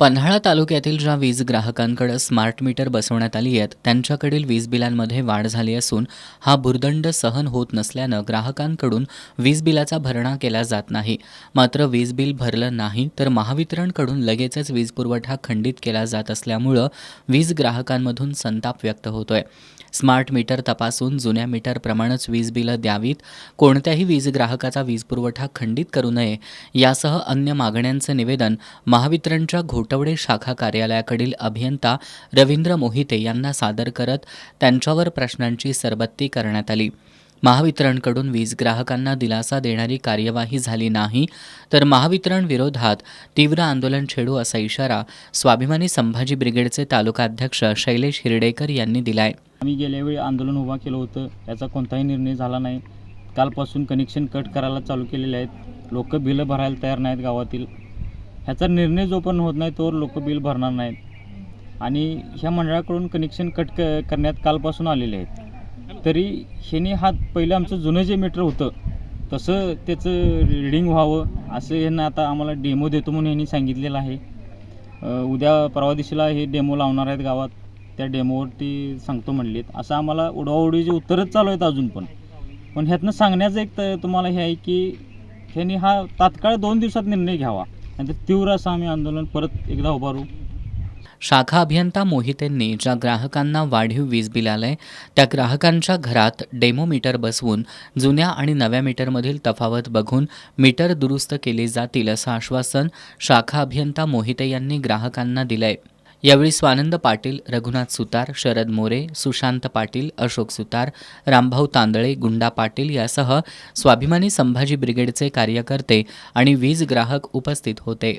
पन्हाळा तालुक्यातील ज्या वीज ग्राहकांकडे स्मार्ट मीटर बसवण्यात आली आहेत त्यांच्याकडील वीज बिलांमध्ये वाढ झाली असून हा भुर्दंड सहन होत नसल्यानं ग्राहकांकडून वीज बिलाचा भरणा केला जात नाही. मात्र वीज बिल भरलं नाही तर महावितरणकडून लगेचच वीज पुरवठा खंडित केला जात असल्यामुळं वीज ग्राहकांमधून संताप व्यक्त होतोय. स्मार्ट मीटर तपासून जुन्या मीटरप्रमाणेच वीज बिलं द्यावीत, कोणत्याही वीज ग्राहकाचा वीज पुरवठा खंडित करू नये यासह अन्य मागण्यांचे निवेदन महावितरणच्या घोटवडे शाखा कार्यालयाकडील अभियंता रवींद्र मोहिते यांना सादर करत त्यांच्यावर प्रश्नांची सरबत्ती करण्यात आली. महावितरणकडून वीज ग्राहकांना दिलासा देणारी कार्यवाही झाली नाही तर महावितरण विरोधात तीव्र आंदोलन छेडू असा इशारा स्वाभिमानी संभाजी ब्रिगेडचे तालुकाध्यक्ष शैलेश हिरडेकर यांनी दिलाय. आम्ही गेल्या वेळी आंदोलन उभा केलं होतं, त्याचा कोणताही निर्णय झाला नाही. कालपासून कनेक्शन कट करायला चालू केलेले आहेत. लोक बिलं भरायला तयार नाहीत गावातील. ह्याचा निर्णय जोपर्यंत होत नाही तोवर लोक बिल भरणार नाहीत. आणि ह्या मंडळाकडून कनेक्शन कट करण्यात कालपासून आलेले आहेत. तरी ह्याने हा पहिलं आमचं जुनं जे मीटर होतं तसं त्याचं रिडिंग व्हावं असं ह्यांना आता आम्हाला डेमो देतो म्हणून ह्यांनी सांगितलेलं आहे. उद्या परवा दिवशीला हे डेमो लावणार आहेत गावात. त्या डेमोवरती सांगतो म्हणलेत. असं आम्हाला उडवाउडीचे उत्तरच चालू आहेत अजून पण ह्यातनं सांगण्याचं एक तुम्हाला हे आहे की ह्यांनी हा तात्काळ 2 दिवसात निर्णय घ्यावा, नंतर तीव्र असं आम्ही आंदोलन परत एकदा उभारू. शाखा अभियंता मोहितेंनी ज्या ग्राहकांना वाढीव वीज बिल आलंय त्या ग्राहकांच्या घरात डेमो मीटर बसवून जुन्या आणि नव्या मीटरमधील तफावत बघून मीटर दुरुस्त केले जातील असं आश्वासन शाखा अभियंता मोहिते यांनी ग्राहकांना दिलंय. यावेळी स्वानंद पाटील, रघुनाथ सुतार, शरद मोरे, सुशांत पाटील, अशोक सुतार, रामभाऊ तांदळे, गुंडा पाटील यासह स्वाभिमानी संभाजी ब्रिगेडचे कार्यकर्ते आणि वीज ग्राहक उपस्थित होते.